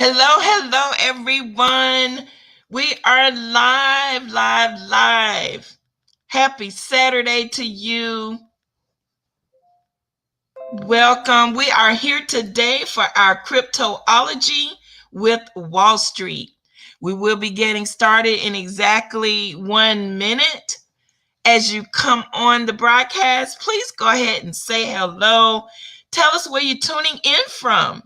Hello, everyone. We are live. Happy Saturday to you. Welcome. We are here today for our Crypto-Ology with Wallstreet. We will be getting started in exactly 1 minute. As you come on the broadcast, please go ahead and say hello. Tell us where you're tuning in from.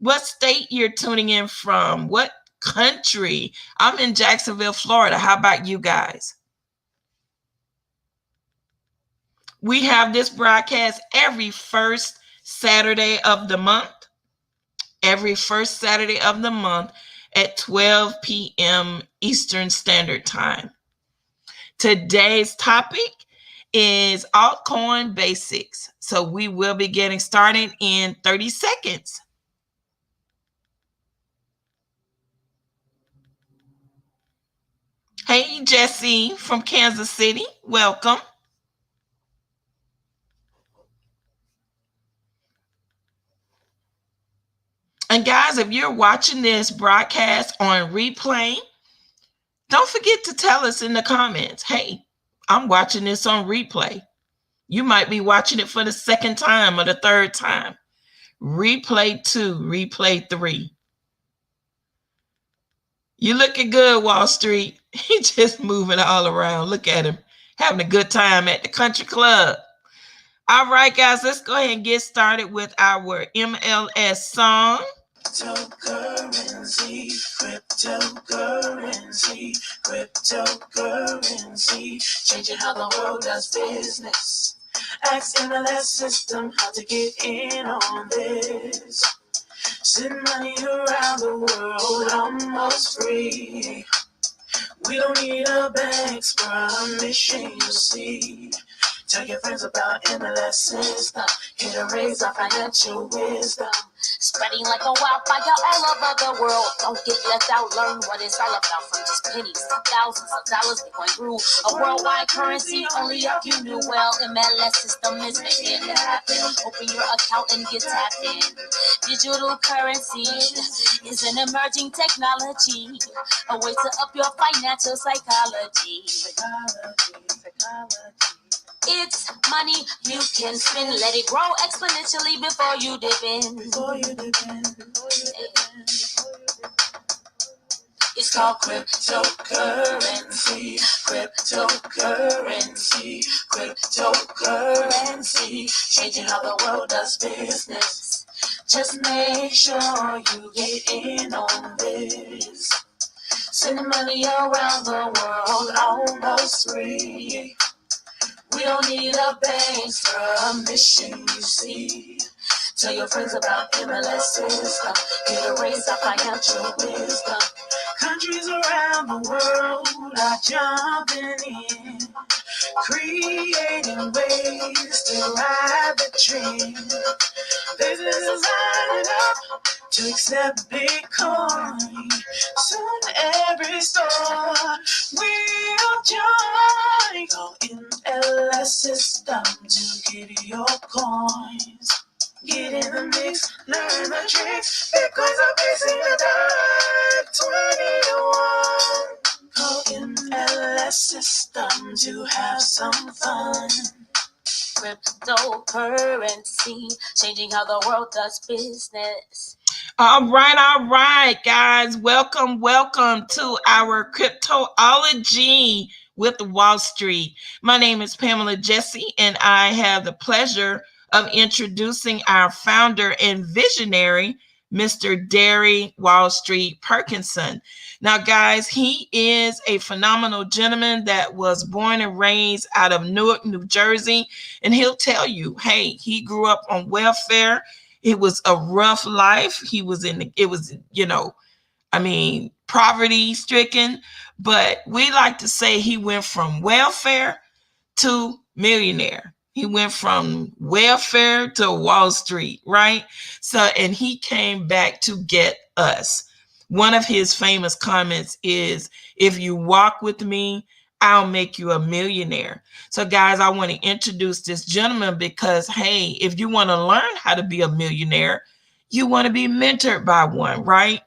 What state you're tuning in from? What country? I'm in Jacksonville, Florida. How about you guys? We have this broadcast every first Saturday of the month. Every first Saturday of the month at 12 p.m. Eastern Standard Time. Today's topic is altcoin basics. So we will be getting started in 30 seconds. Hey, Jesse from Kansas City. Welcome. And guys, if you're watching this broadcast on replay, don't forget to tell us in the comments, hey, I'm watching this on replay. You might be watching it for the second time or the third time. Replay 2, replay 3. You looking good, Wall Street. He just moving all around. Look at him, having a good time at the country club. All right, guys, let's go ahead and get started with our MLS song. Cryptocurrency, changing how the world does business. Ask MLS system how to get in on this. Send money around the world almost free. We don't need a bank's permission, you see. Tell your friends about MLS system. Here to raise our financial wisdom. Spreading like a wildfire all over the world. Don't get left out. Learn what it's all about. From just pennies to thousands of dollars, Bitcoin grew a worldwide currency. Only if you knew well. MLS system is making it happen. Open your account and get tapped in. Digital currency is an emerging technology. A way to up your financial psychology. It's money you can spend. Let it grow exponentially before you dip in. It's called cryptocurrency. Changing how the world does business. Just make sure you get in on this. Send money around the world almost free. We don't need a bank's permission, you see. Tell your friends about MLS system. Here to raise our financial wisdom. Countries around the world are jumping in, creating ways to ride the trend. Businesses lining up to accept Bitcoin. Soon every store will join. Call MLS system to get your coins. Get in the mix, learn the tricks. Bitcoins are facing the dark 21. Call MLS system to have some fun. Cryptocurrency, changing how the world does business. All right, guys. Welcome to our Crypto-Ology with Wallstreet. My name is Pamela Jesse, and I have the pleasure of introducing our founder and visionary, Mr. Darry Wallstreet Perkinson. Now, guys, he is a phenomenal gentleman that was born and raised out of Newark, New Jersey, and he'll tell you, hey, he grew up on welfare. It was a rough life. Poverty stricken, but we like to say he went from welfare to millionaire. He went from welfare to Wall Street, right? So, and he came back to get us. One of his famous comments is, if you walk with me, I'll make you a millionaire. So guys, I want to introduce this gentleman because, hey, if you want to learn how to be a millionaire, you want to be mentored by one, right?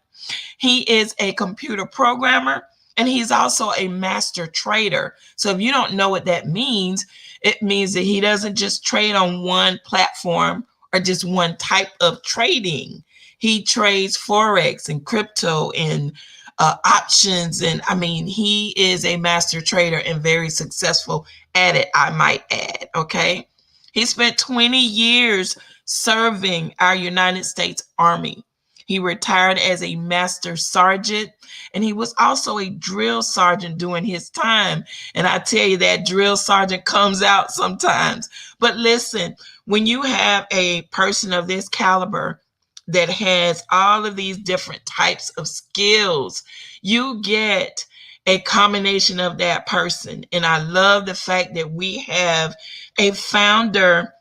He is a computer programmer, and he's also a master trader. So if you don't know what that means, it means that he doesn't just trade on one platform or just one type of trading. He trades Forex and crypto and options. And I mean, he is a master trader and very successful at it, I might add. Okay. He spent 20 years serving our United States Army. He retired as a master sergeant, and he was also a drill sergeant during his time. And I tell you, that drill sergeant comes out sometimes. But listen, when you have a person of this caliber that has all of these different types of skills, you get a combination of that person. And I love the fact that we have a founder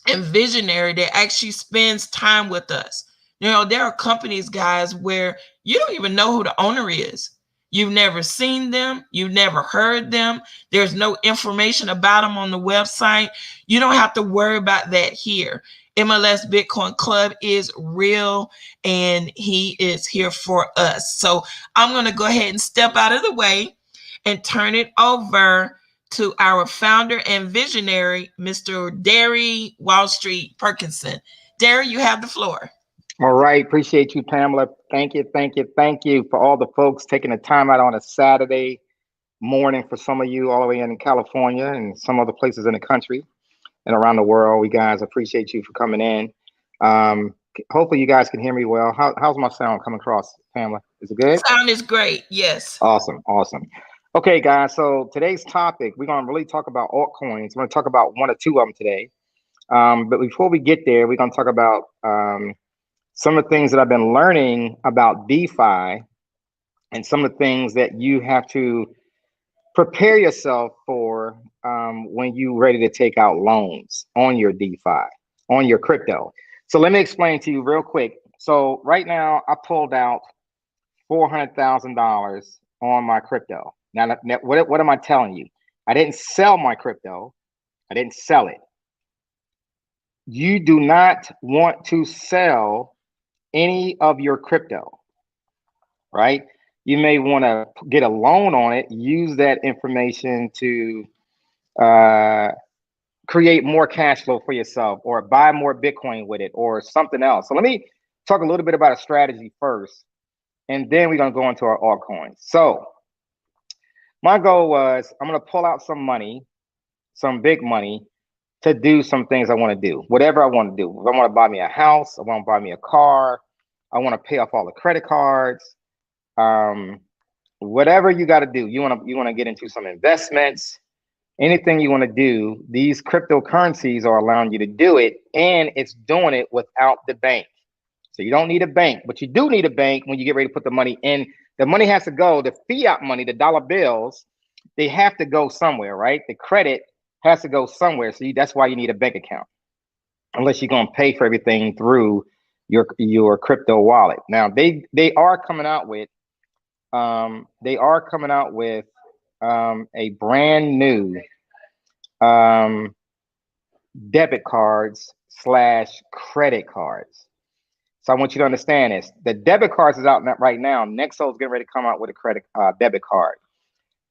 and visionary that actually spends time with us. You know, there are companies, guys, where you don't even know who the owner is. You've never seen them. You've never heard them. There's no information about them on the website. You don't have to worry about that here. MLS Bitcoin Club is real, and he is here for us. So I'm going to go ahead and step out of the way and turn it over to our founder and visionary, Mr. Darry Wallstreet Perkinson. Darry, you have the floor. All right. Appreciate you, Pamela. Thank you for all the folks taking the time out on a Saturday morning for some of you all the way in California and some other places in the country and around the world. We guys appreciate you for coming in. Hopefully you guys can hear me well. How's my sound coming across, Pamela? Is it good? Sound is great. Yes. Awesome. Okay, guys. So today's topic, we're going to really talk about altcoins. We're going to talk about one or two of them today. But before we get there, we're going to talk about some of the things that I've been learning about DeFi and some of the things that you have to prepare yourself for when you're ready to take out loans on your DeFi, on your crypto. So let me explain to you real quick. So right now I pulled out $400,000 on my crypto. Now, what am I telling you? I didn't sell my crypto. I didn't sell it. You do not want to sell any of your crypto, right? You may want to get a loan on it, use that information to create more cash flow for yourself or buy more Bitcoin with it or something else. So let me talk a little bit about a strategy first, and then we're going to go into our altcoins. So my goal was I'm going to pull out some money, some big money, to do some things I want to do, whatever I want to do. If I want to buy me a house, I want to buy me a car, I want to pay off all the credit cards, whatever you got to do. You want to get into some investments, anything you want to do. These cryptocurrencies are allowing you to do it, and it's doing it without the bank. So you don't need a bank, but you do need a bank when you get ready to put the money in. The money has to go, the fiat money, the dollar bills, they have to go somewhere, right? The credit has to go somewhere. So that's why you need a bank account, unless you're going to pay for everything through your crypto wallet. Now they are coming out with a brand new debit cards / credit cards. So I want you to understand this. The debit cards is out right now. Nexo is getting ready to come out with a debit card.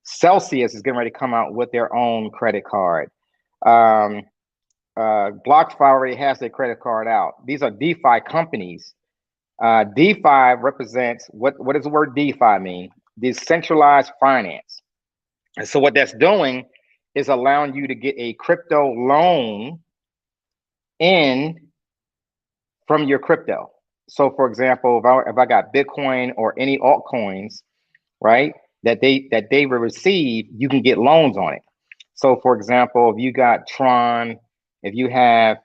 Celsius is getting ready to come out with their own credit card. BlockFi already has their credit card out. These are DeFi companies. DeFi represents, what does the word DeFi mean? Decentralized finance. And so what that's doing is allowing you to get a crypto loan in from your crypto. So for example, if I got Bitcoin or any altcoins, right, that they will receive, you can get loans on it. So for example, if you got Tron, if you have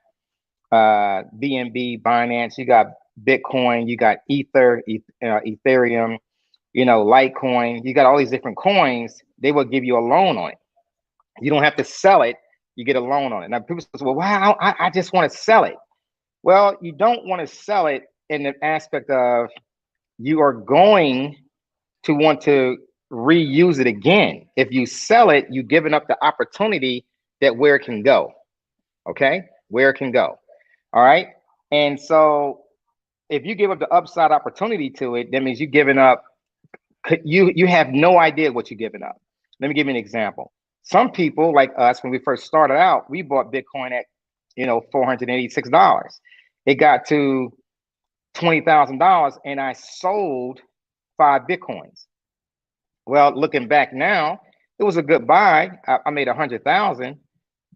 BNB, Binance, you got Bitcoin, you got Ethereum, Litecoin, you got all these different coins, they will give you a loan on it. You don't have to sell it, you get a loan on it. Now people say, well, wow, I just want to sell it. Well, you don't want to sell it in the aspect of you are going to want to reuse it again. If you sell it, you've given up the opportunity that where it can go. Okay, where it can go. All right. And so if you give up the upside opportunity to it, that means you're giving up. You have no idea what you're giving up. Let me give you an example. Some people like us, when we first started out, we bought Bitcoin at $486. It got to $20,000, and I sold 5 Bitcoins. Well, looking back now, it was a good buy. I made 100,000,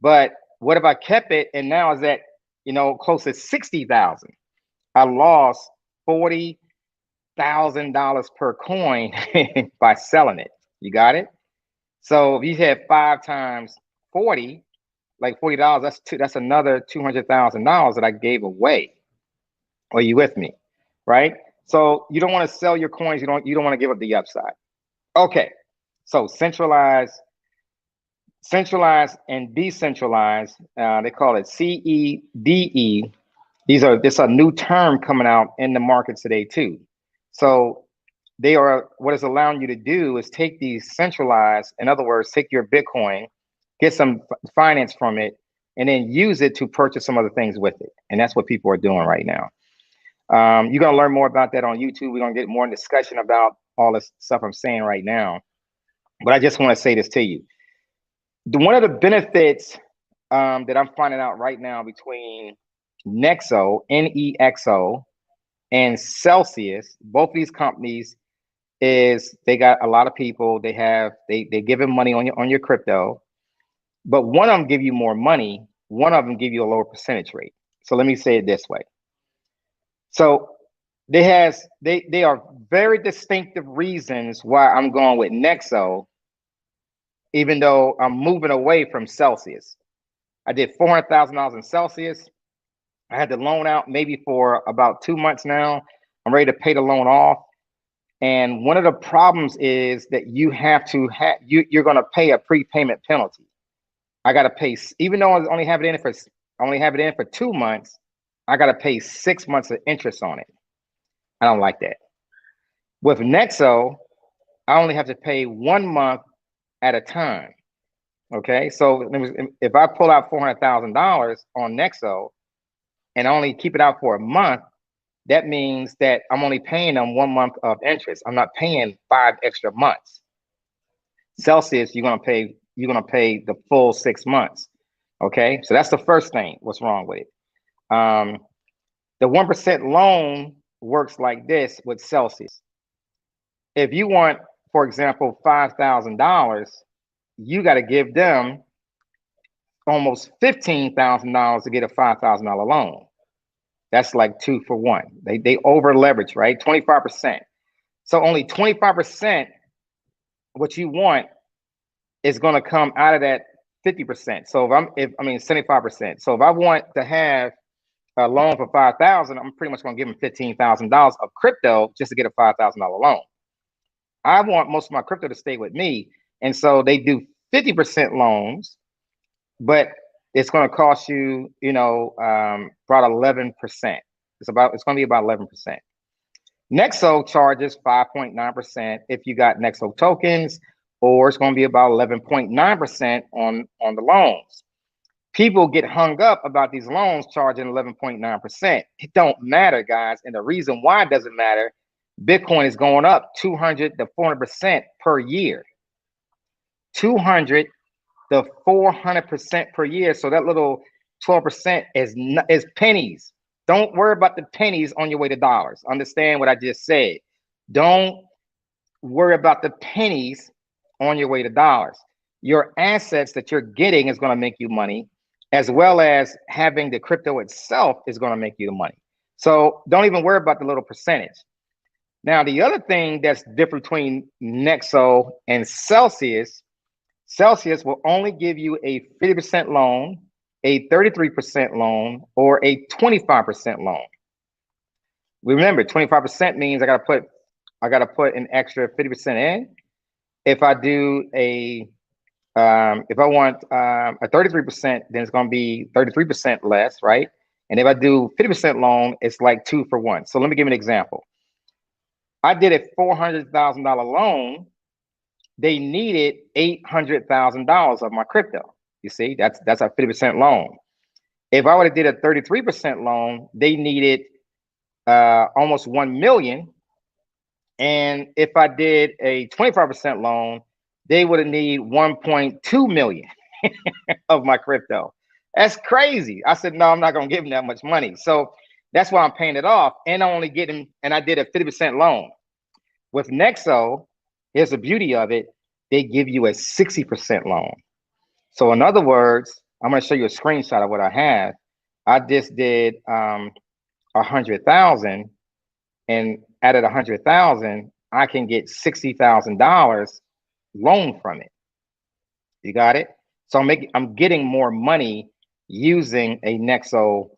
but what if I kept it and now it's at close to 60,000? I lost $40,000 per coin by selling it. You got it? So if you had 5 times 40, like $40, that's another $200,000 that I gave away. Are you with me? Right? So you don't want to sell your coins. You don't want to give up the upside. Okay. So centralized and decentralized. They call it CEDE. This is a new term coming out in the market today too. So what it's allowing you to do is take these centralized, in other words, take your Bitcoin, get some finance from it, and then use it to purchase some other things with it. And that's what people are doing right now. You're going to learn more about that on YouTube. We're going to get more in discussion about all this stuff I'm saying right now. But I just want to say this to you. One of the benefits that I'm finding out right now between Nexo, NEXO, and Celsius, both these companies, is they got a lot of people. They giving money on your crypto, but one of them give you more money. One of them give you a lower percentage rate. So let me say it this way. So they are very distinctive reasons why I'm going with Nexo, even though I'm moving away from Celsius. I did $400,000 in Celsius. I had the loan out maybe for about 2 months now. I'm ready to pay the loan off. And one of the problems is that you're going to pay a prepayment penalty. I got to pay, even though I only have it in for 2 months, I got to pay 6 months of interest on it. I don't like that. With Nexo, I only have to pay 1 month at a time. Okay, so if I pull out $400,000 on Nexo and only keep it out for a month, that means that I'm only paying them 1 month of interest. I'm not paying 5 extra months. Celsius, you're gonna pay the full 6 months. Okay, so that's the first thing. What's wrong with it? The 1% loan works like this with Celsius. If you want, for example, $5,000, you got to give them almost $15,000 to get a $5,000 loan. That's like 2 for 1. They over leverage, right? 25%. So only 25% what you want is going to come out of that 50%. So if 75%. So if I want to have a loan for $5,000, I'm pretty much going to give them $15,000 of crypto just to get a $5,000 loan. I want most of my crypto to stay with me, and so they do 50% loans, but it's going to cost you, about 11%. It's going to be about 11%. Nexo charges 5.9% if you got Nexo tokens, or it's going to be about 11.9% on the loans. People get hung up about these loans charging 11.9%. It don't matter, guys. And the reason why it doesn't matter, Bitcoin is going up 200 to 400% per year. 200 to 400% per year. So that little 12% is pennies. Don't worry about the pennies on your way to dollars. Understand what I just said. Don't worry about the pennies on your way to dollars. Your assets that you're getting is going to make you money, as well as having the crypto itself is going to make you the money. So don't even worry about the little percentage. Now, the other thing that's different between Nexo and Celsius will only give you a 50% loan, a 33% loan, or a 25% loan. Remember, 25% means I got to put an extra 50% in. If I do if I want a 33%, then it's going to be 33% less, right? And if I do 50% loan, it's like 2 for 1. So let me give you an example. I did a $400,000 loan. They needed $800,000 of my crypto. You see, that's a 50% loan. If I would have did a 33% loan, they needed almost 1 million. And if I did a 25% loan, they would need 1.2 million of my crypto. That's crazy. I said, no, I'm not going to give them that much money. So that's why I'm paying it off. And I'm only getting, and I did a 50% loan. With Nexo, here's the beauty of it. They give you a 60% loan. So in other words, I'm going to show you a screenshot of what I have. I just did 100,000, and out of 100,000, I can get $60,000 loan from it. You got it? So I'm getting more money using a Nexo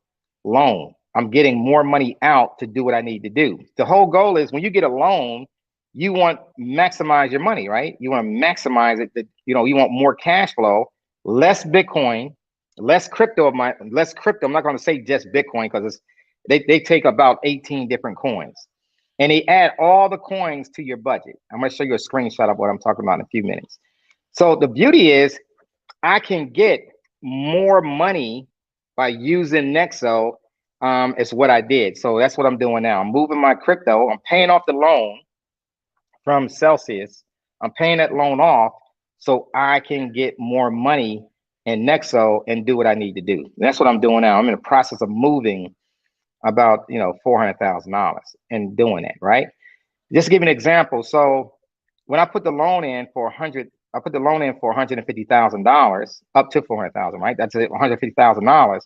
loan. I'm getting more money out to do what I need to do. The whole goal is when you get a loan, you want to maximize your money, right? You want to maximize it. You want more cash flow, less Bitcoin, less crypto. Less crypto. I'm not going to say just Bitcoin because they take about 18 different coins, and they add all the coins to your budget. I'm going to show you a screenshot of what I'm talking about in a few minutes. So the beauty is I can get more money by using Nexo. It's what I did. So that's what I'm doing now. I'm moving my crypto. I'm paying off the loan from Celsius. I'm paying that loan off so I can get more money in Nexo and do what I need to do. And that's what I'm doing now. I'm in the process of moving about $400,000 and doing that, right? Just to give you an example. So when I put the loan in for $150,000 up to 400,000, right? That's $150,000.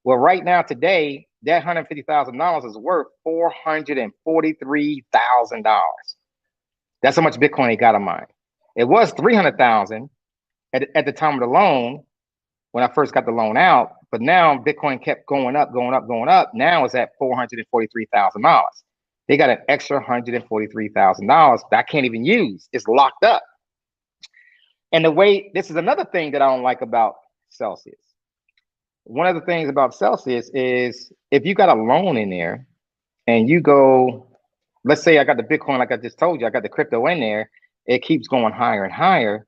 Well, right now today, that $150,000 is worth $443,000. That's how much Bitcoin they got on mine. It was 300,000 at the time of the loan when I first got the loan out, but now Bitcoin kept going up, going up, going up. Now it's at $443,000. They got an extra $143,000 that I can't even use. It's locked up. And this is another thing that I don't like about Celsius. One of the things about Celsius is if you got a loan in there and you go, let's say I got the Bitcoin, like I just told you, I got the crypto in there, it keeps going higher and higher.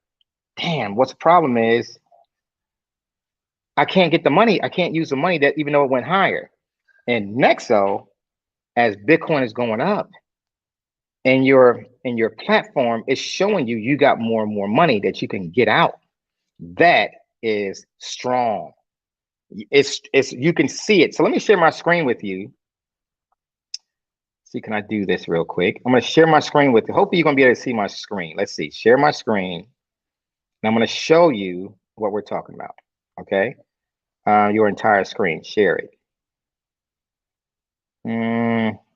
Damn, what's the problem is I can't get the money. I can't use the money that even though it went higher. And Nexo, as Bitcoin is going up, and your platform is showing you got more and more money that you can get out. That is strong. It's you can see it. So let me share my screen with you. See, can I do this real quick? I'm going to share my screen with you. Hopefully you're going to be able to see my screen. Let's see. Share my screen. And I'm going to show you what we're talking about. Okay. Your entire screen. Share it.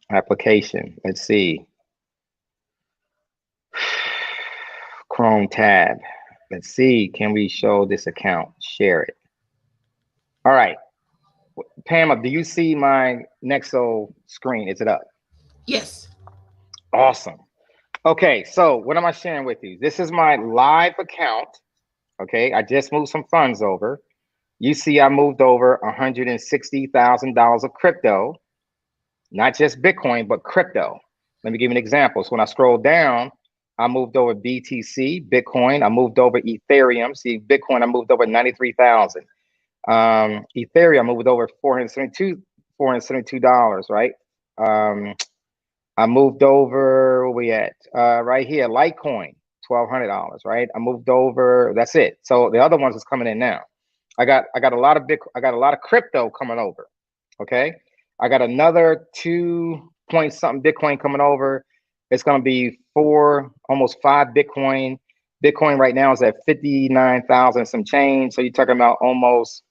Application. Let's see. Chrome tab. Let's see. Can we show this account? Share it. All right. Pamela, do you see my Nexo screen? Is it up? Yes. Awesome. Okay, so what am I sharing with you? This is my live account. Okay, I just moved some funds over. You see I moved over $160,000 of crypto, not just Bitcoin, but crypto. Let me give you an example. So when I scroll down, I moved over BTC, Bitcoin. I moved over Ethereum. See, Bitcoin, I moved over 93,000. Ethereum, I moved over $472, right? I moved over, where we at? Right here, Litecoin, $1,200, right? I moved over, that's it. So the other ones is coming in now. I got a lot of crypto coming over. Okay. I got another 2-point-something Bitcoin coming over. It's gonna be almost 5 Bitcoin. Bitcoin right now is at 59,000 some change. So you're talking about almost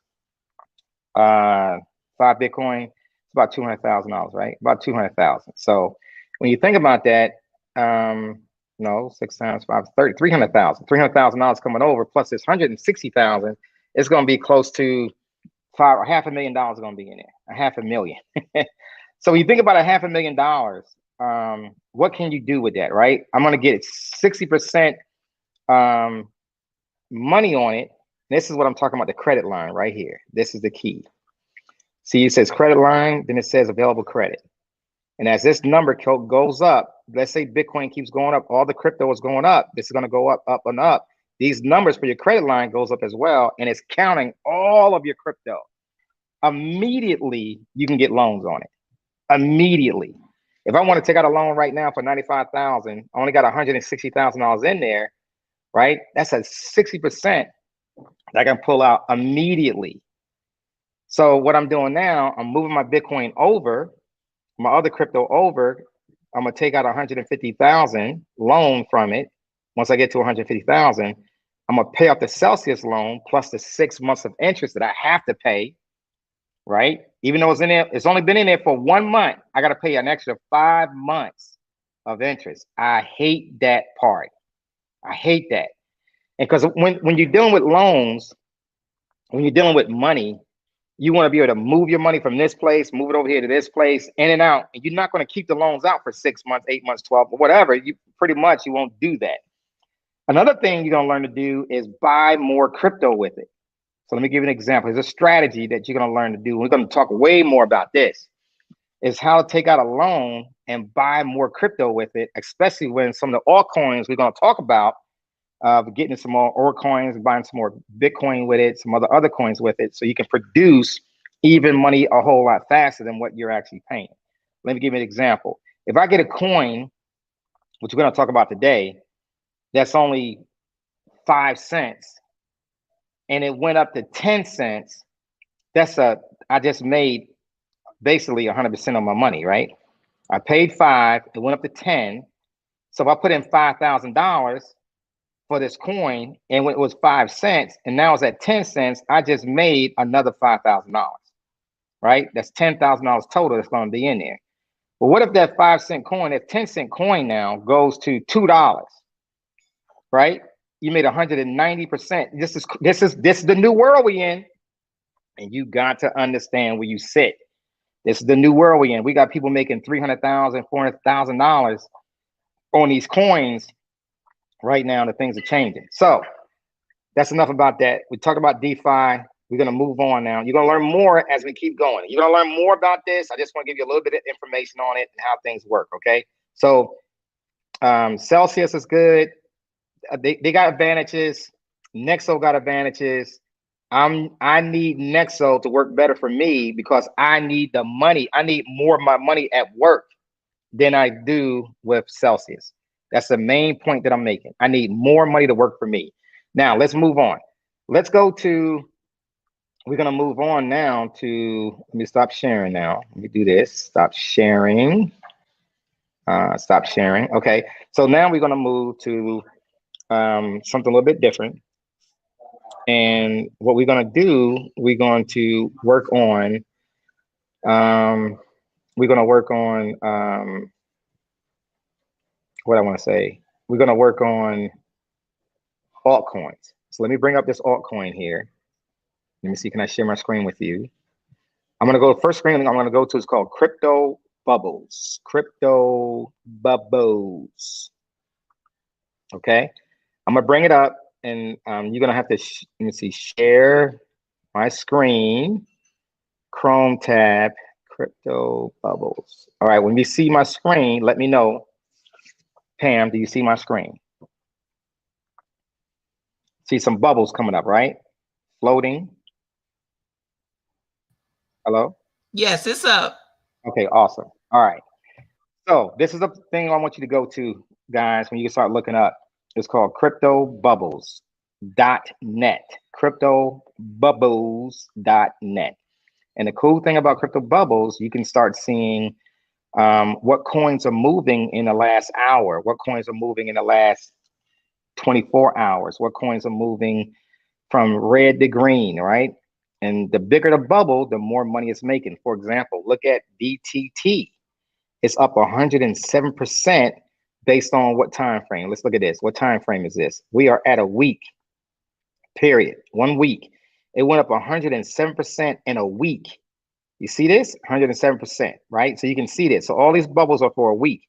5 Bitcoin. It's about $200,000, right? About 200,000. So when you think about that, 6 times 5, 30, 300,000. $300,000 coming over, plus this 160,000. It's going to be close to $500,000 going to be in there. $500,000. So when you think about $500,000, what can you do with that, right? I'm going to get 60% money on it. This is what I'm talking about, the credit line right here. This is the key. See, it says credit line, then it says available credit. And as this number goes up, let's say Bitcoin keeps going up, all the crypto is going up. This is going to go up, up, and up. These numbers for your credit line goes up as well, and it's counting all of your crypto. Immediately, you can get loans on it. immediately. If I want to take out a loan right now for $95,000, I only got $160,000 in there, right? That's a 60% that I can pull out immediately. So what I'm doing now, I'm moving my Bitcoin over, my other crypto over. I'm gonna take out 150,000 loan from it. Once I get to 150,000, I'm gonna pay off the Celsius loan plus the 6 months of interest that I have to pay, right? Even though it's in there, it's only been in there for 1 month. I gotta pay an extra 5 months of interest. I hate that part. I hate that. And because when you're dealing with loans, when you're dealing with money, you want to be able to move your money from this place, move it over here to this place, in and out. And you're not going to keep the loans out for 6 months, 8 months, 12, whatever. You pretty much, you won't do that. Another thing you're going to learn to do is buy more crypto with it. So let me give you an example. There's a strategy that you're going to learn to do. We're going to talk way more about this. Is how to take out a loan and buy more crypto with it, especially when some of the altcoins we're going to talk about, getting some more Altcoins, buying some more Bitcoin with it, some other coins with it, so you can produce even money a whole lot faster than what you're actually paying. Let me give you an example. If I get a coin, which we're going to talk about today, that's only 5 cents, and it went up to 10 cents, I just made basically 100% of my money, right? I paid 5, it went up to 10. So if I put in $5,000 for this coin, and when it was 5 cents, and now it's at 10 cents, I just made another $5,000, right? That's $10,000 total that's going to be in there. But what if that 5 cent coin, that 10-cent coin now goes to $2, right? You made 190%. This is the new world we in, and you got to understand where you sit. This is the new world we in. We got people making $300,000, $400,000 on these coins right now. The things are changing. So that's enough about that. We talked about DeFi. We're going to move on now. You're going to learn more as we keep going. You're going to learn more about this. I just want to give you a little bit of information on it and how things work, okay? So Celsius is good. They got advantages. Nexo got advantages. I need Nexo to work better for me because I need the money. I need more of my money at work than I do with Celsius. That's the main point that I'm making. I need more money to work for me. Now, let's move on. We're going to move on now to, let me stop sharing now. Let me do this. Stop sharing. Stop sharing. Okay. So now we're going to move to something a little bit different. And what we're going to do, we're going to work on, what I want to say. We're going to work on altcoins. So let me bring up this altcoin here. Let me see, can I share my screen with you? I'm going to go, first screen I'm going to go to is called Crypto Bubbles. Crypto Bubbles. Okay. I'm going to bring it up, and you're going to have to, let me see, share my screen, Chrome tab, Crypto Bubbles. All right, when you see my screen, let me know. Pam, do you see my screen? See some bubbles coming up, right? Floating. Hello? Yes, it's up. Okay, awesome. All right. So this is the thing I want you to go to, guys, when you start looking up. It's called cryptobubbles.net. Cryptobubbles.net. And the cool thing about Crypto Bubbles, you can start seeing what coins are moving in the last hour, what coins are moving in the last 24 hours, what coins are moving from red to green, right? And the bigger the bubble, the more money it's making. For example, look at BTT. It's up 107% based on what time frame? Let's look at this. What time frame is this? We are at a week, period. 1 week. It went up 107% in a week. You see this? 107%, right? So you can see this. So all these bubbles are for a week.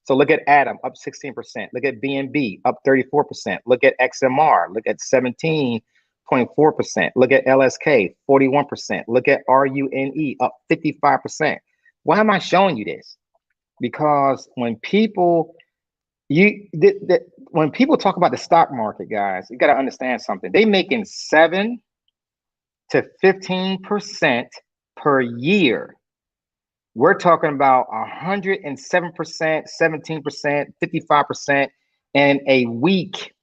So look at Atom, up 16%. Look at BNB, up 34%. Look at XMR, look at 17.4%. Look at LSK, 41%. Look at RUNE, up 55%. Why am I showing you this? Because when people when people talk about the stock market, guys, you got to understand something. They making 7 to 15% per year. We're talking about 107%, 17%, 55% in a week.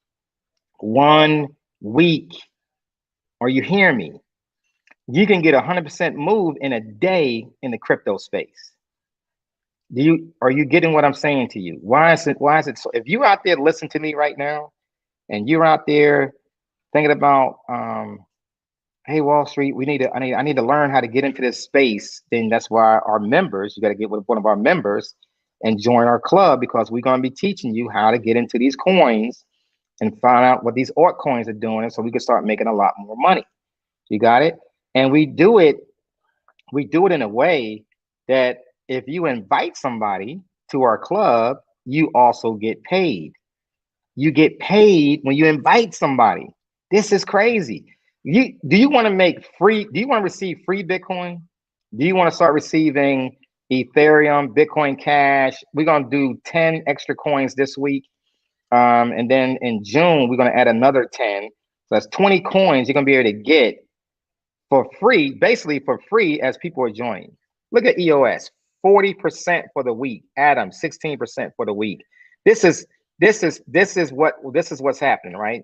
1 week. Are you hearing me? You can get 100% move in a day in the crypto space. Are you getting what I'm saying to you? Why is it so? If you're out there listening to me right now and you're out there thinking about hey, Wall Street, I need to learn how to get into this space, then that's why our members, you got to get with one of our members and join our club, because we're going to be teaching you how to get into these coins and find out what these altcoins are doing, so we can start making a lot more money. You got it? And we do it in a way that if you invite somebody to our club, you also get paid. You get paid when you invite somebody. This is crazy. Do you want to make free? Do you want to receive free Bitcoin? Do you want to start receiving Ethereum, Bitcoin Cash? We're going to do 10 extra coins this week. And then in June, we're going to add another 10. So that's 20 coins you're going to be able to get for free, basically for free, as people are joining. Look at EOS, 40% for the week. Adam, 16% for the week. This is what's happening, right?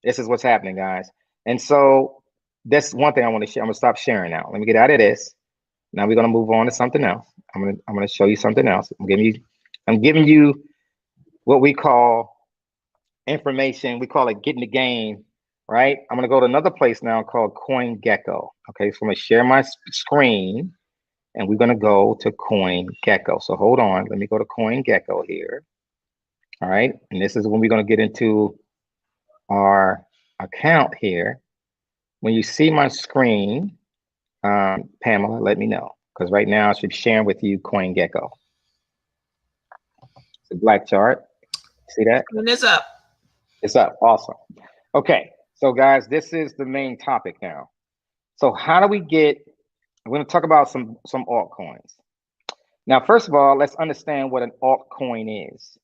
This is what's happening, guys. And so that's one thing I want to share. I'm gonna stop sharing now. Let me get out of this. Now we're gonna move on to something else. I'm gonna show you something else. I'm giving you what we call information. We call it getting the game, right? I'm gonna go to another place now called Gecko. Okay, so I'm gonna share my screen, and we're gonna go to Gecko. So hold on, let me go to Gecko here. All right, and this is when we're gonna get into our account here. When you see my screen, Pamela, let me know, because right now I should be sharing with you Gecko. It's a black chart. See that? And it's up. It's up. Awesome. Okay, so guys, this is the main topic now. So how do we get? I'm going to talk about some altcoins. Now, first of all, let's understand what an altcoin is.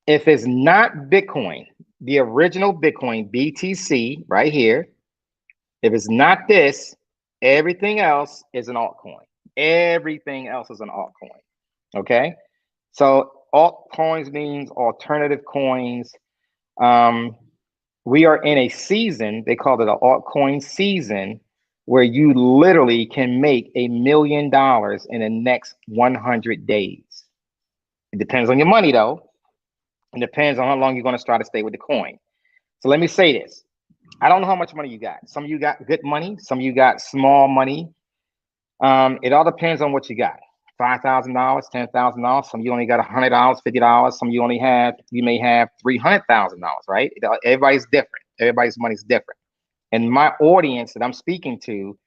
If it's not Bitcoin, the original Bitcoin, BTC, right here, if it's not this, everything else is an altcoin. Everything else is an altcoin. Okay? So altcoins means alternative coins. We are in a season, they call it an altcoin season, where you literally can make $1 million in the next 100 days. It depends on your money, though. It depends on how long you're going to try to stay with the coin. So let me say this. I don't know how much money you got. Some of you got good money. Some of you got small money. It all depends on what you got. $5,000, $10,000. Some of you only got $100, $50. Some of you may have $300,000, right? Everybody's different. Everybody's money's different. And my audience that I'm speaking to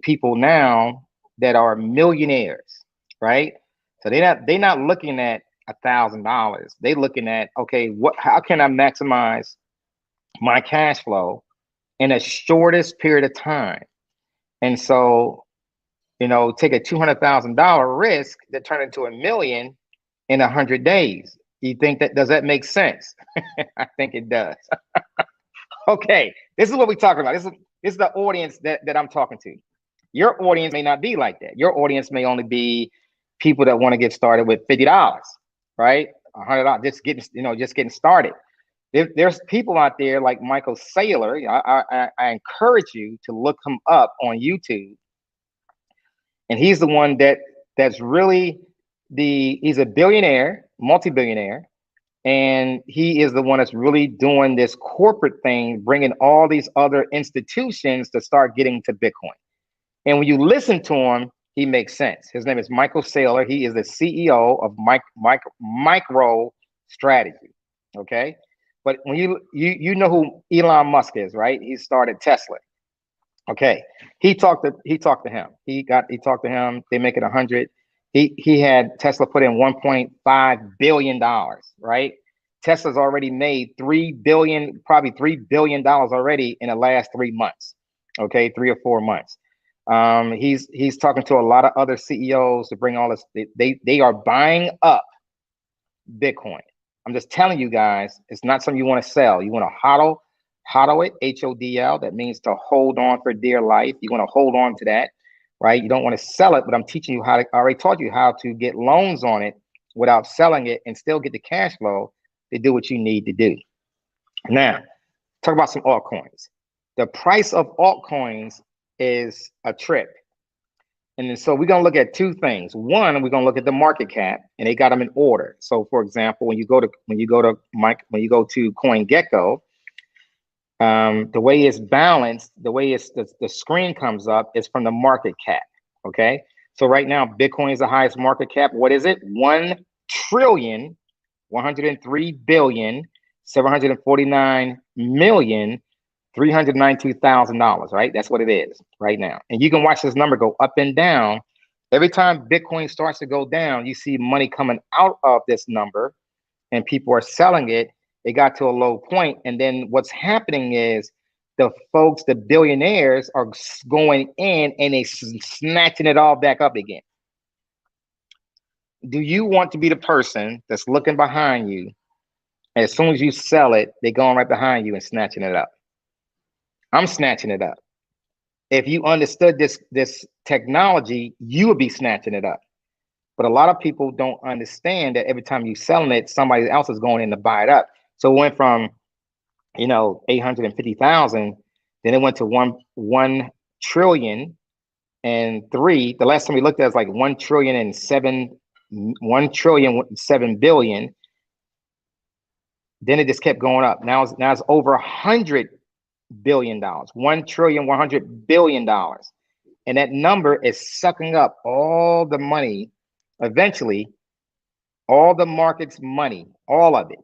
people now that are millionaires, right? So they're not looking at $1,000. They're looking at, okay, how can I maximize my cash flow in the shortest period of time? And so, take a $200,000 risk that turn into $1 million in 100 days. Does that make sense? I think it does. Okay, this is what we're talking about. This is the audience that I'm talking to. Your audience may not be like that. Your audience may only be people that want to get started with $50, right? $100, just getting started. There's people out there like Michael Saylor. I encourage you to look him up on YouTube. And he's the one that's really he's a billionaire, multi-billionaire. And he is the one that's really doing this corporate thing, bringing all these other institutions to start getting to Bitcoin. And when you listen to him, he makes sense. His name is Michael Saylor. He is the CEO of Micro Strategy. Okay. But when you know who Elon Musk is, right? He started Tesla. Okay. He talked to him. He talked to him. They make it 100. He had Tesla put in $1.5 billion, right? Tesla's already made $3 billion already in the last 3 months. Okay, 3 or 4 months. He's talking to a lot of other CEOs to bring all this. They are buying up Bitcoin. I'm just telling you guys, it's not something you want to sell. You want to hodl it, HODL. That means to hold on for dear life. You want to hold on to that. right? You don't want to sell it, but I'm teaching you how to, I already taught you how to get loans on it without selling it and still get the cash flow to do what you need to do. Now, talk about some altcoins. The price of altcoins is a trip. And then, so we're going to look at two things. One, we're going to look at the market cap, and they got them in order. So, for example, when you go to Coin Gecko, the way it's balanced, the way it's the screen comes up is from the market cap. Okay, so right now Bitcoin is the highest market cap. What is it? 1,103,749,392,000. Right, that's what it is right now. And you can watch this number go up and down. Every time Bitcoin starts to go down, you see money coming out of this number, and people are selling it. It got to a low point, and then what's happening is the folks, the billionaires, are going in and they snatching it all back up again. Do you want to be the person that's looking behind you? As soon as you sell it, they're going right behind you and snatching it up. I'm snatching it up. If you understood this technology, you would be snatching it up. But a lot of people don't understand that every time you're selling it, somebody else is going in to buy it up. So it went from, 850,000, then it went to 1 trillion and 3. The last time we looked at it was like 1,007 billion. Then it just kept going up. Now it's over $100 billion, $1,100 billion. And that number is sucking up all the money. Eventually, all the market's money, all of it,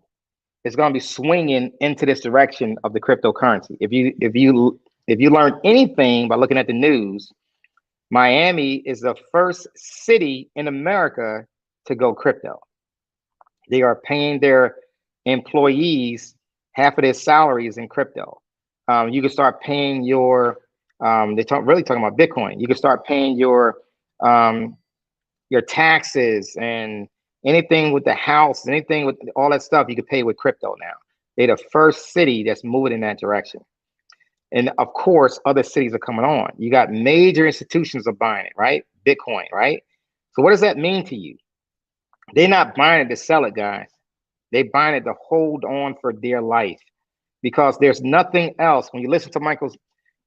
is going to be swinging into this direction of the cryptocurrency. If you learn anything by looking at the news, Miami is the first city in America to go crypto. They are paying their employees half of their salaries in crypto. You can start paying your really talking about Bitcoin. You can start paying your taxes and anything with the house, anything with all that stuff, you can pay with crypto now. They're the first city that's moving in that direction. And of course, other cities are coming on. You got major institutions are buying it, right? Bitcoin, right? So what does that mean to you? They're not buying it to sell it, guys. They're buying it to hold on for dear life, because there's nothing else. When you listen to Michael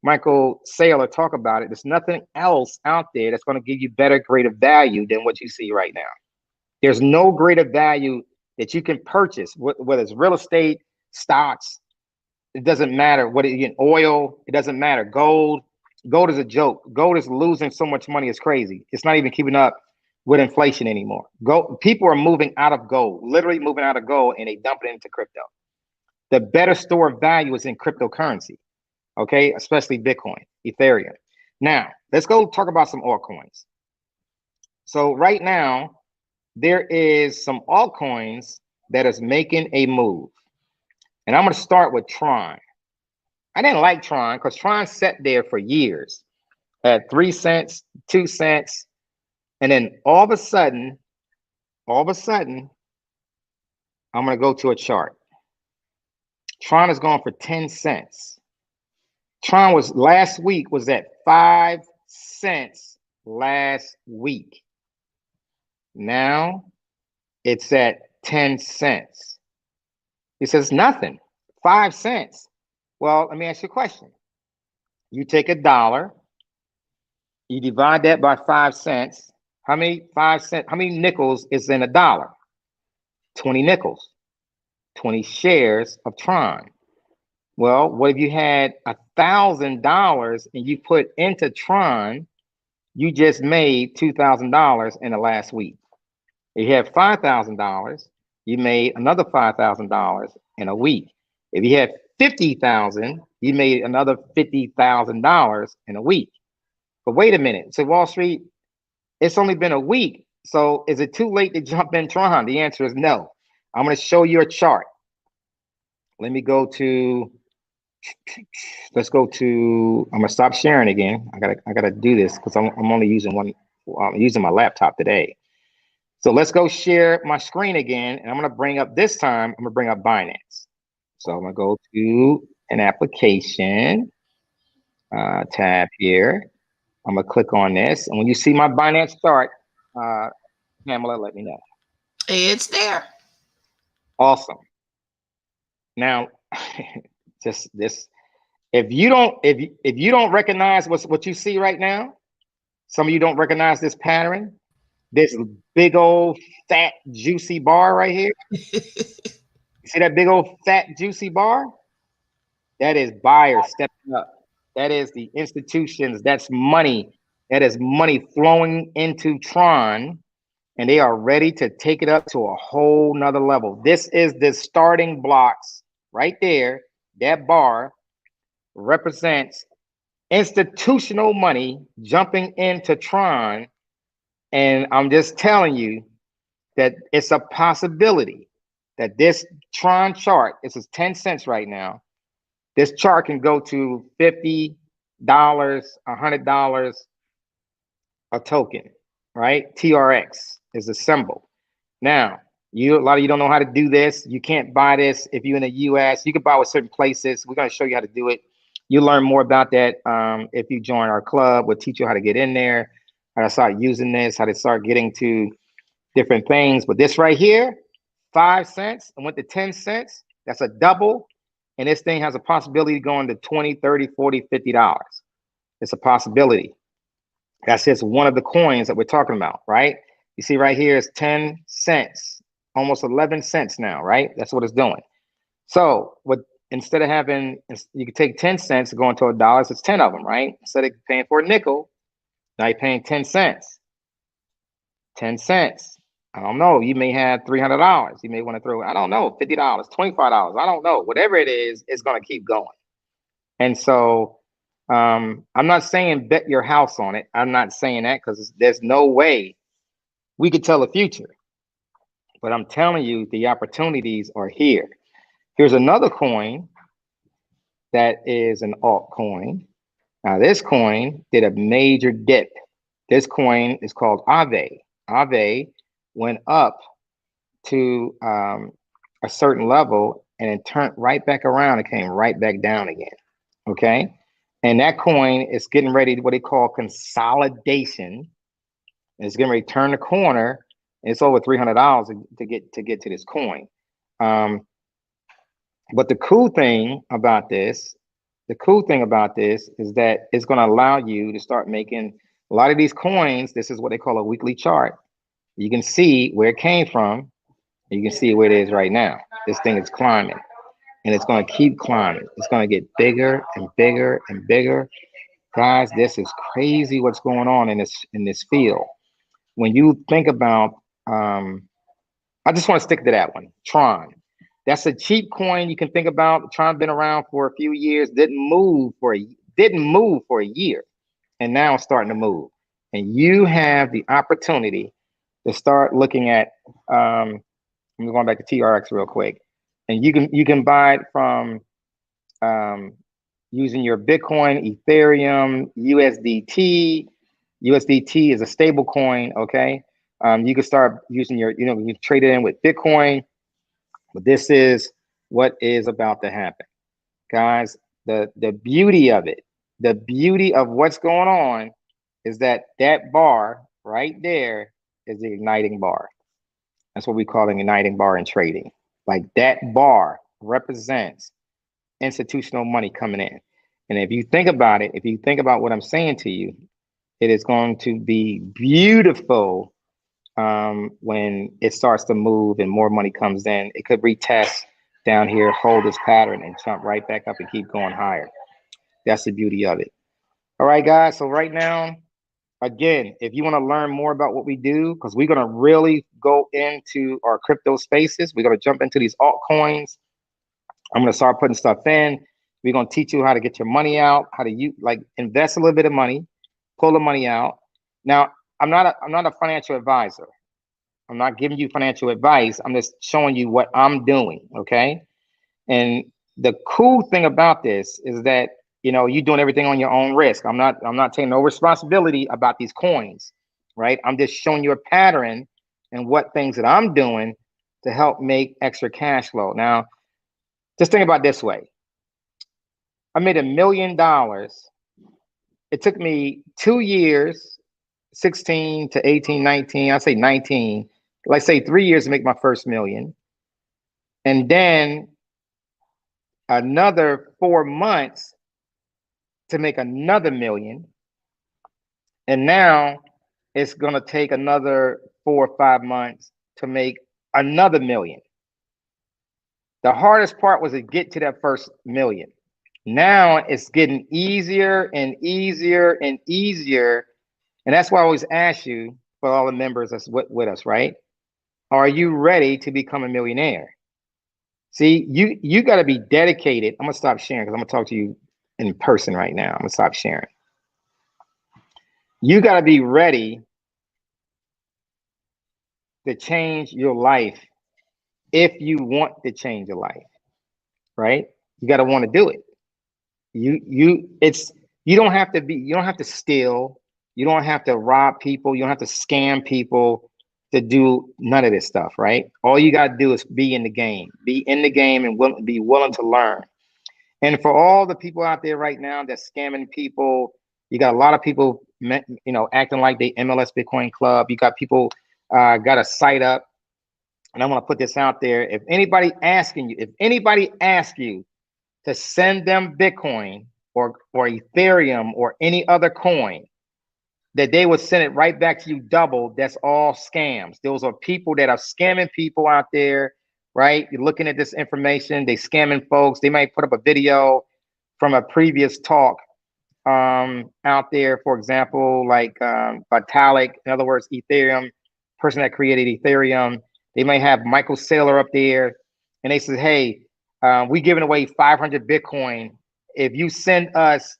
Saylor talk about it, there's nothing else out there that's going to give you better, greater value than what you see right now. There's no greater value that you can purchase, whether it's real estate, stocks, it doesn't matter. Oil, it doesn't matter. Gold is a joke. Gold is losing so much money, it's crazy. It's not even keeping up with inflation anymore. People are moving out of gold, literally moving out of gold, and they dump it into crypto. The better store of value is in cryptocurrency, okay? Especially Bitcoin, Ethereum. Now, let's go talk about some altcoins. So right now, there is some altcoins that is making a move. And I'm going to start with Tron. I didn't like Tron because Tron sat there for years at 3 cents, 2 cents. And then all of a sudden, I'm going to go to a chart. Tron is going for 10 cents. Tron last week was at 5 cents last week. Now it's at 10 cents. He says nothing, 5 cents. Well, let me ask you a question. You take $1, you divide that by 5 cents. How many nickels is in $1? 20 nickels, 20 shares of Tron. Well, what if you had $1,000 and you put into Tron? You just made $2,000 in the last week. If you have $5,000, you made another $5,000 in a week. If you had $50,000, you made another $50,000 in a week. But wait a minute. So Wall Street, it's only been a week. So is it too late to jump in Tron? The answer is no. I'm going to show you a chart. Let me go to, let's go to, I'm going to stop sharing again. I gotta do this because I'm only using I'm using my laptop today. So let's go share my screen again. And I'm going to bring up this time, I'm going to bring up Binance. So I'm going to go to an application tab here. I'm gonna click on this, and when you see my Binance chart, Pamela, let me know. It's there. Awesome. Now, just this. If you don't recognize what you see right now, some of you don't recognize this pattern. This big old fat juicy bar right here. You see that big old fat juicy bar? That is buyers stepping up. That is the institutions. That's money. That is money flowing into Tron, and they are ready to take it up to a whole nother level. This is the starting blocks right there. That bar represents institutional money jumping into Tron. And I'm just telling you that it's a possibility that this Tron chart, this is 10 cents right now. This chart can go to $50, $100 a token, right? TRX is a symbol. Now, a lot of you don't know how to do this. You can't buy this if you're in the US. You can buy with certain places. We're going to show you how to do it. You learn more about that if you join our club. We'll teach you how to get in there, how to start using this, how to start getting to different things. But this right here, 5 cents and went to 10 cents. That's a double. And this thing has a possibility of going to 20, 30, 40, $50. It's a possibility. That's just one of the coins that we're talking about, right? You see right here is 10 cents, almost 11 cents now, right? That's what it's doing. So instead of having, you could take 10 cents and go into $1, it's 10 of them, right? Instead of paying for a nickel, now you're paying 10 cents. 10 cents. I don't know. You may have $300. You may want to throw, I don't know, $50, $25. I don't know. Whatever it is, it's going to keep going. And so I'm not saying bet your house on it. I'm not saying that because there's no way we could tell the future. But I'm telling you, the opportunities are here. Here's another coin that is an altcoin. Now, this coin did a major dip. This coin is called Aave. Aave went up to a certain level and it turned right back around and came right back down again. Okay. And that coin is getting ready to what they call consolidation. And it's getting ready to turn the corner. And it's over $300 to get to this coin. But the cool thing about this is that it's going to allow you to start making a lot of these coins. This is what they call a weekly chart. You can see where it came from. You can see where it is right now. This thing is climbing, and it's going to keep climbing. It's going to get bigger and bigger and bigger. Guys, this is crazy what's going on in this field. When you think about, I just want to stick to that one, Tron. That's a cheap coin you can think about. Tron been around for a few years, didn't move for a year, and now it's starting to move. And you have the opportunity to start looking at. I'm going back to TRX real quick, and you can buy it from using your Bitcoin, Ethereum, USDT. USDT is a stable coin. Okay, you can start using you trade it in with Bitcoin. But this is what is about to happen, guys. The beauty of it, the beauty of what's going on is that bar right there is the igniting bar. That's what we call an igniting bar in trading. Like that bar represents institutional money coming in. And if you think about it, if you think about what I'm saying to you, it is going to be beautiful when it starts to move and more money comes in. It could retest down here, hold this pattern and jump right back up and keep going higher. That's the beauty of it. All right, guys. So right now, again, if you want to learn more about what we do, because we're going to really go into our crypto spaces, we're going to jump into these altcoins. I'm going to start putting stuff in. We're going to teach you how to get your money out, how to invest a little bit of money, pull the money out. Now, I'm not a financial advisor. I'm not giving you financial advice. I'm just showing you what I'm doing, okay? And the cool thing about this is that, you're doing everything on your own risk. I'm not taking no responsibility about these coins, right? I'm just showing you a pattern and what things that I'm doing to help make extra cash flow. Now, just think about it this way. I made $1 million It took me 2 years, 16 to 18, 19, I say 19, let's say 3 years to make my first million. And then another 4 months to make another million. And now it's going to take another 4 or 5 months to make another million. The hardest part was to get to that first million. Now it's getting easier and easier and easier. And that's why I always ask you, for all the members that's with us, right? Are you ready to become a millionaire? See, you got to be dedicated. I'm going to stop sharing because I'm going to talk to you in person right now. I'm going to stop sharing. You got to be ready to change your life if you want to change your life, right? You got to want to do it. You don't have to steal, you don't have to rob people, you don't have to scam people to do none of this stuff, right? All you got to do is be in the game, and be willing to learn. And for all the people out there right now that's scamming people, you got a lot of people, acting like they MLS Bitcoin Club. You got people got a site up, and I want to put this out there. If anybody asks you to send them Bitcoin or Ethereum or any other coin, that they would send it right back to you double, that's all scams. Those are people that are scamming people out there, right? You're looking at this information, they scamming folks. They might put up a video from a previous talk out there, for example, like Vitalik, in other words, Ethereum, person that created Ethereum. They might have Michael Saylor up there, and they said, hey, we giving away 500 Bitcoin. If you send us,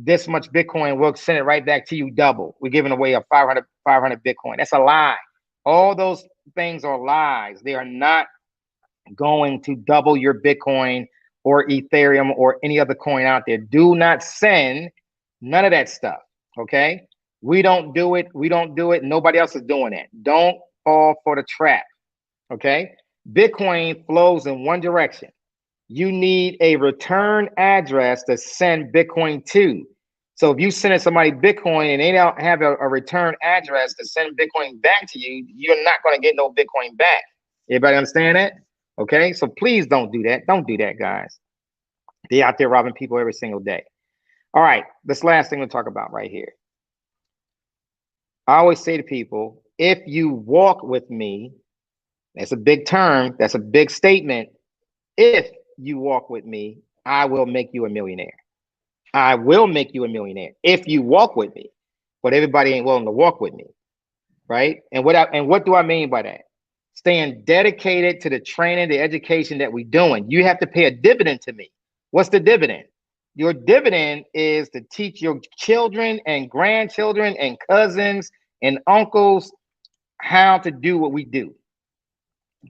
this much Bitcoin, we'll send it right back to you double. We're giving away a 500 Bitcoin. That's a lie. All those things are lies. They are not going to double your Bitcoin or Ethereum or any other coin out there. Do not send none of that stuff. Okay. We don't do it. Nobody else is doing it. Don't fall for the trap. Okay. Bitcoin flows in one direction. You need a return address to send Bitcoin to. So if you send somebody Bitcoin and they don't have a return address to send Bitcoin back to you, you're not going to get no Bitcoin back. Everybody understand that? Okay, so please don't do that. Don't do that, guys. They're out there robbing people every single day. All right, this last thing we'll talk about right here. I always say to people, if you walk with me, that's a big term, that's a big statement. If you walk with me, I will make you a millionaire. I will make you a millionaire if you walk with me. But everybody ain't willing to walk with me, right? And what do I mean by that? Staying dedicated to the training, the education that we're doing. You have to pay a dividend to me. What's the dividend? Your dividend is to teach your children and grandchildren and cousins and uncles how to do what we do.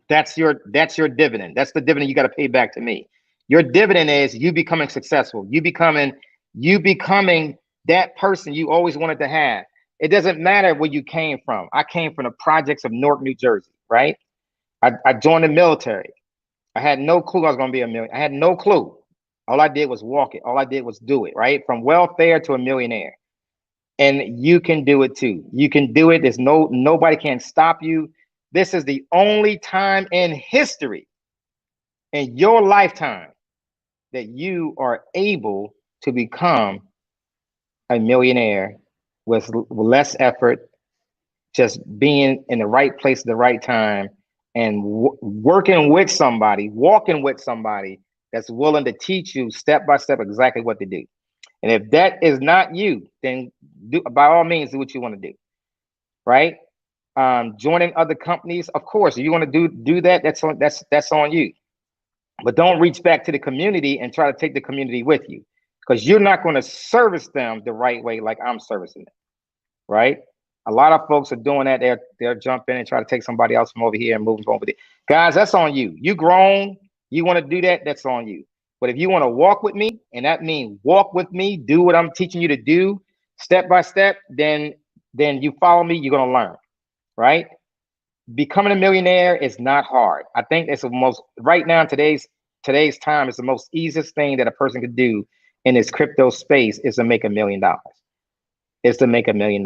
That's your dividend. That's the dividend you got to pay back to me. Your dividend is you becoming successful. You becoming that person you always wanted to have. It doesn't matter where you came from. I came from the projects of Newark, New Jersey, right? I joined the military. I had no clue I was going to be a millionaire. I had no clue. All I did was walk it. All I did was do it, right? From welfare to a millionaire. And you can do it too. You can do it. Nobody can stop you. This is the only time in history, in your lifetime, that you are able to become a millionaire with less effort, just being in the right place at the right time, and walking with somebody that's willing to teach you step by step exactly what to do. And if that is not you, then by all means, do what you want to do, right? Joining other companies, of course, if you want to do that, that's on you. But don't reach back to the community and try to take the community with you, because you're not going to service them the right way like I'm servicing them, right? A lot of folks are doing that. They'll jump in and try to take somebody else from over here and move them over there. Guys, that's on you. You grown. You want to do that, that's on you. But if you want to walk with me, and that means walk with me, do what I'm teaching you to do step by step, then you follow me, you're going to learn, right? Becoming a millionaire is not hard. I think it's the most, right now, today's time, is the most easiest thing that a person could do, in this crypto space is to make $1 million. Is to make $1 million.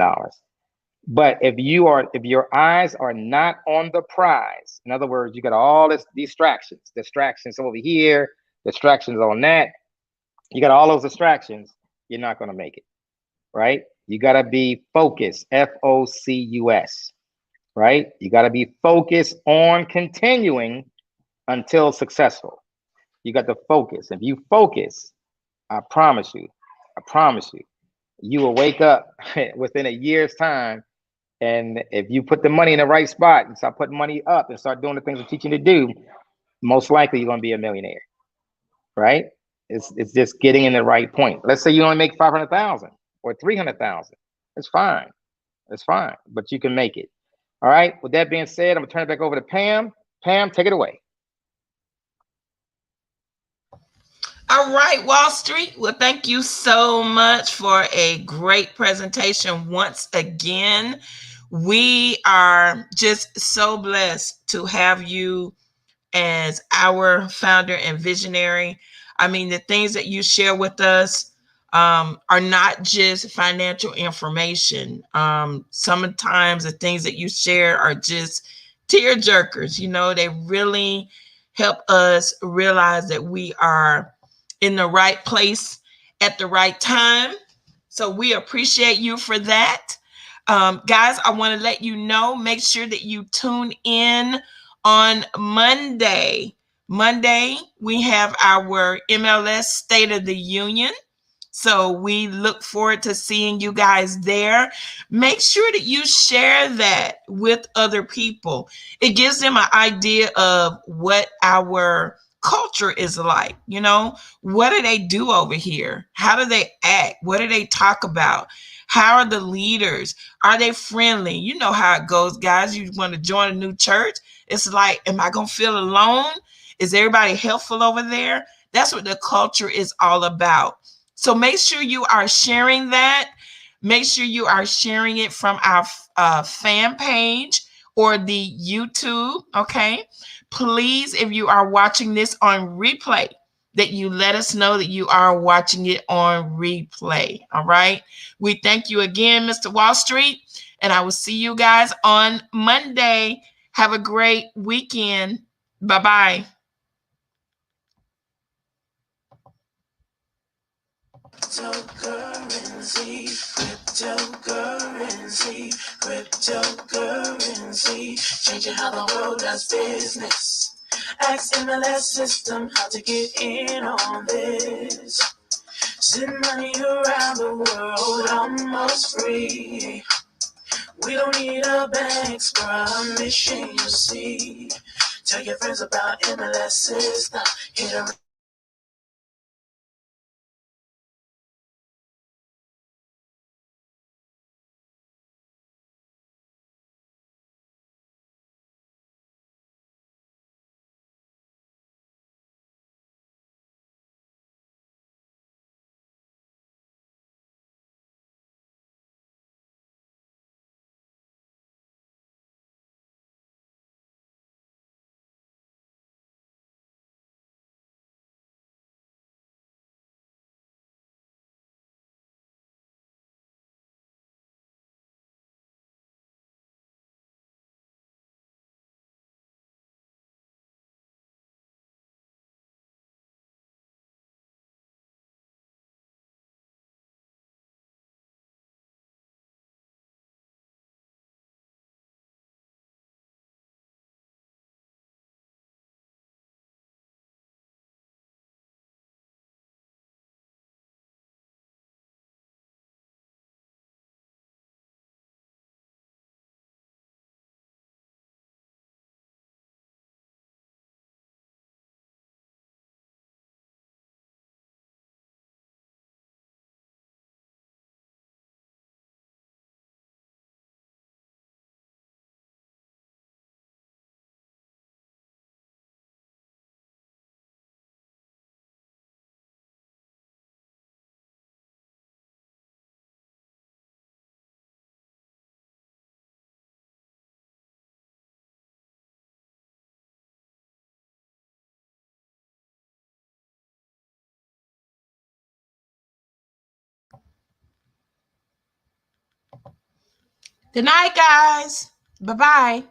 But if your eyes are not on the prize, in other words, you got all this distractions over here, distractions on that, you got all those distractions, you're not going to make it, right? You got to be focused, Focus, right? You got to be focused on continuing until successful. You got to focus. If you focus, I promise you, you will wake up within a year's time. And if you put the money in the right spot and start putting money up and start doing the things we're teaching you to do, most likely you're going to be a millionaire, right? It's just getting in the right point. Let's say you only make 500,000 or 300,000. It's fine. It's fine, but you can make it. All right. With that being said, I'm gonna turn it back over to Pam. Pam, take it away. All right, Wall Street. Well, thank you so much for a great presentation once again. We are just so blessed to have you as our founder and visionary. I mean, the things that you share with us are not just financial information. Sometimes the things that you share are just tear jerkers. You know, they really help us realize that we are in the right place at the right time. So we appreciate you for that. Guys, I want to let you know, make sure that you tune in on Monday. Monday, we have our MLS State of the Union. So we look forward to seeing you guys there. Make sure that you share that with other people. It gives them an idea of what our culture is like. You know, what do they do over here? How do they act? What do they talk about? How are the leaders? Are they friendly? You know how it goes, guys. You want to join a new church. It's like, am I going to feel alone? Is everybody helpful over there? That's what the culture is all about. So make sure you are sharing that. Make sure you are sharing it from our fan page or the YouTube. Okay. Please, if you are watching this on replay, that you let us know that you are watching it on replay. All right. We thank you again, Mr. Wall Street, and I will see you guys on Monday. Have a great weekend. Bye-bye. Cryptocurrency, changing how the world does business. Ask MLS system how to get in on this. Send money around the world almost free. We don't need a bank's permission, you see. Tell your friends about MLS system. Hit a Good night, guys. Bye-bye.